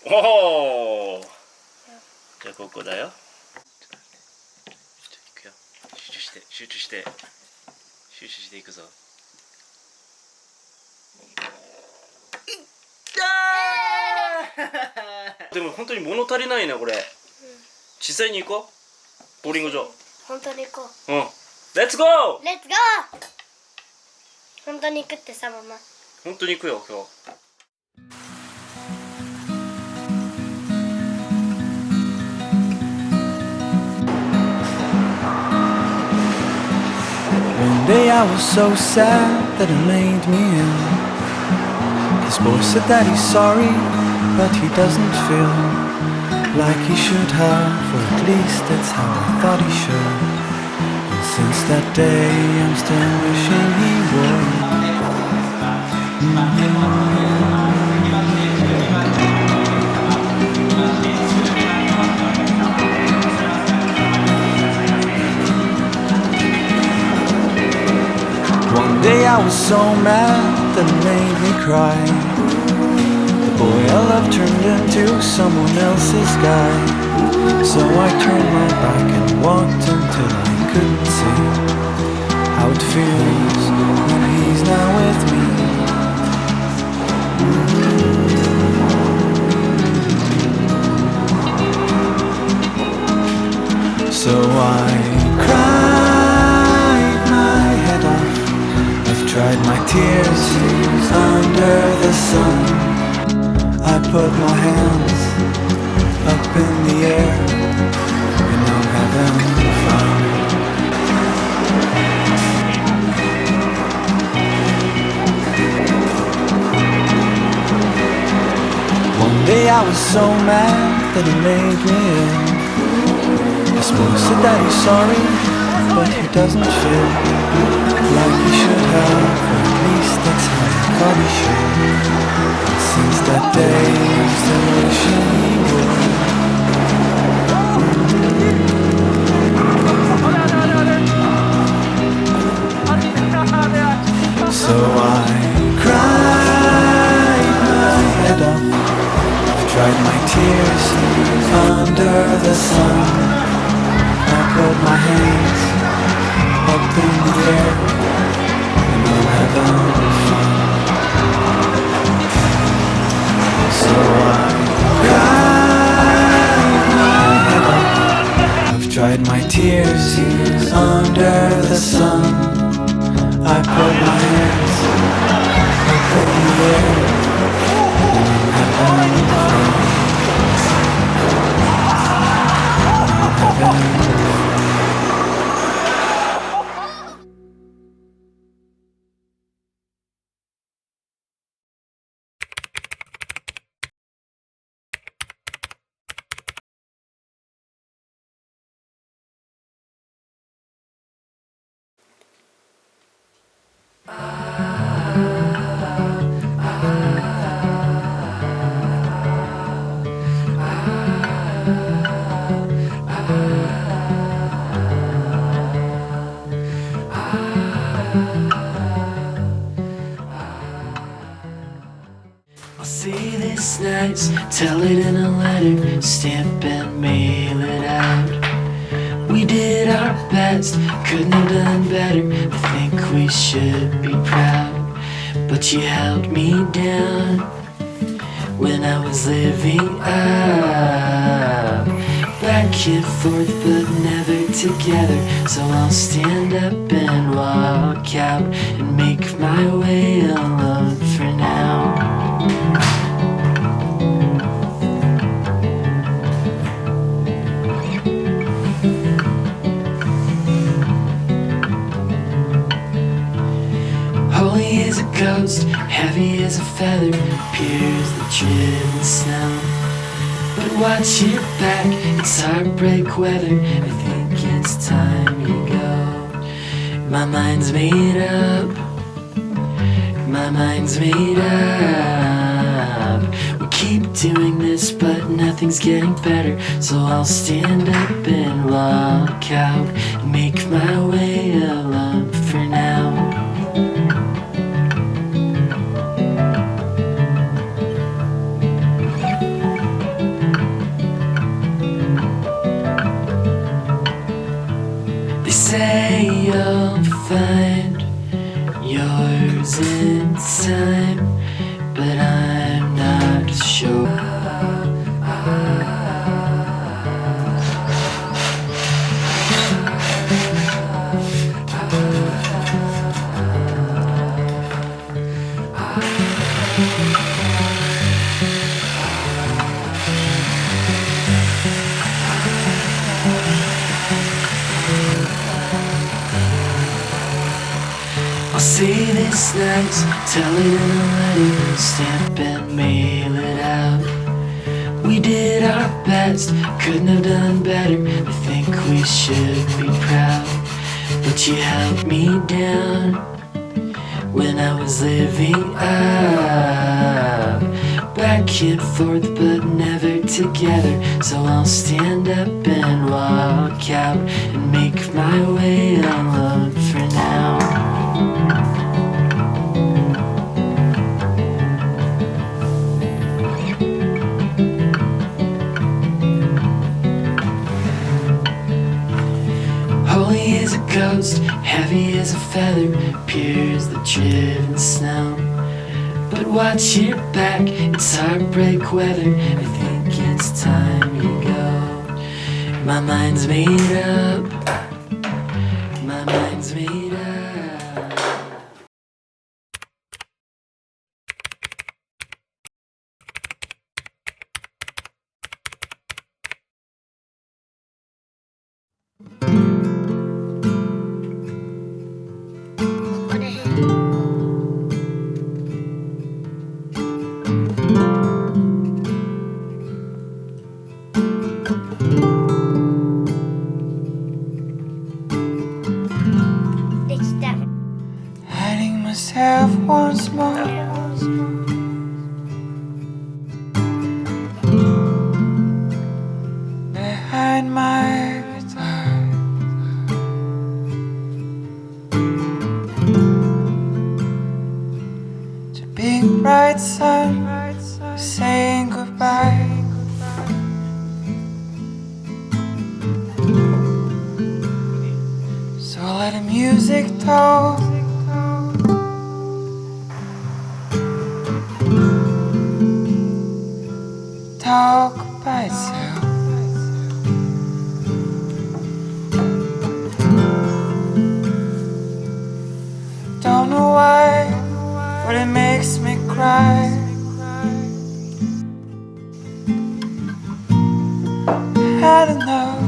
おお。じゃあここだよ。ちょっと行くよ。集中していくぞ。でも本当に物足りないなこれ。実際に行こう。ボーリング場。本当に行こう。うん。レッツゴー。レッツゴー。本当に行くってさ、ママ。本当に行くよ今日。One day I was so sad that it made me ill. His boy said that he's sorry, but he doesn't feel like he should have, or at least that's how I thought he should. And since that day I'm still wishing he would. One day I was so mad that it made me cry. The boy I loved turned into someone else's guy. So I turned my back and walked until I couldn't see how it feels when he's not with me. So I cried my head off. I've dried my tears under the sun. I put my hands up in the air, and I'm having fun. One day I was so mad that it made me ill. His boy said that he's sorry, but he doesn't feel like he should have, or at least that's how I thought he should. And since that day I'm still wishing he would. So I cried my head off. I've dried my tears under the sun. I put my hands up in the air, and I'm having fun. So I cried my head off. I've dried my tears under the sun. I put my hands up in the air, and I'm having fun. I'm having fun. It's nice, tell it in a letter, stamp and mail it out. We did our best, couldn't have done better, I think we should be proud. But you held me down when I was living up. Back and forth but never together, so I'll stand up and walk out and make my way alone for now. Holy as a ghost, heavy as a feather, appears the driven snow. But watch your back, it's heartbreak weather, I think it's time you go. My mind's made up, my mind's made up. We keep doing this but nothing's getting better, so I'll stand up and walk out and make my way alone for now. say you'll find yours in time, but I'm not sure. I'll say this nice, tell it in a letter, stamp and mail it out. We did our best, couldn't have done better. I think we should be proud. But you held me down when I was living up, back and forth but never together. So I'll stand up and walk out and make my way alone for now. Holy as a ghost, heavy as a feather, pure as the driven snow. But watch your back, it's heartbreak weather. I think it's time you go. My mind's made up. My mind's made up. Hiding myself once more. Behind my guitar. To big bright sun, saying goodbye. So let the music talk. Talk by itself. Don't know why, but it makes me cry. Had enough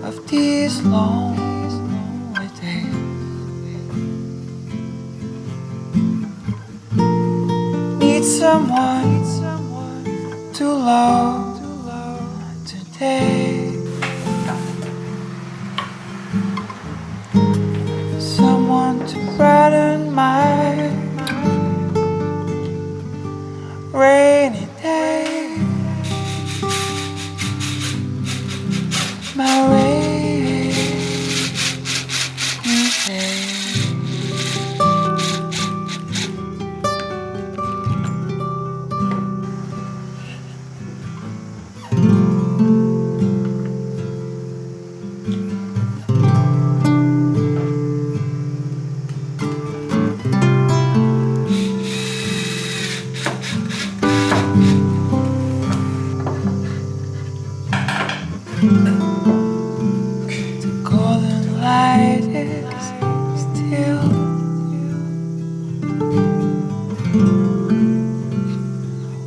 of these lonely days. Need someone to love today. Someone to brighten my rainy day. My rainy day. The golden light is still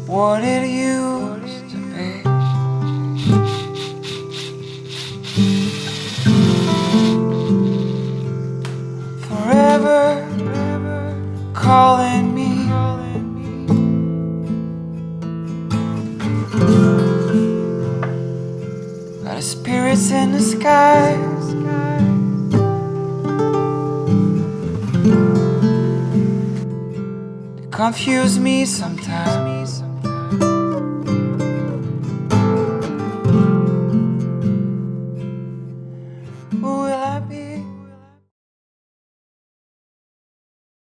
what it used to be. Forever calling me. Got the spirits in the sky. They confuse me sometimes. Who will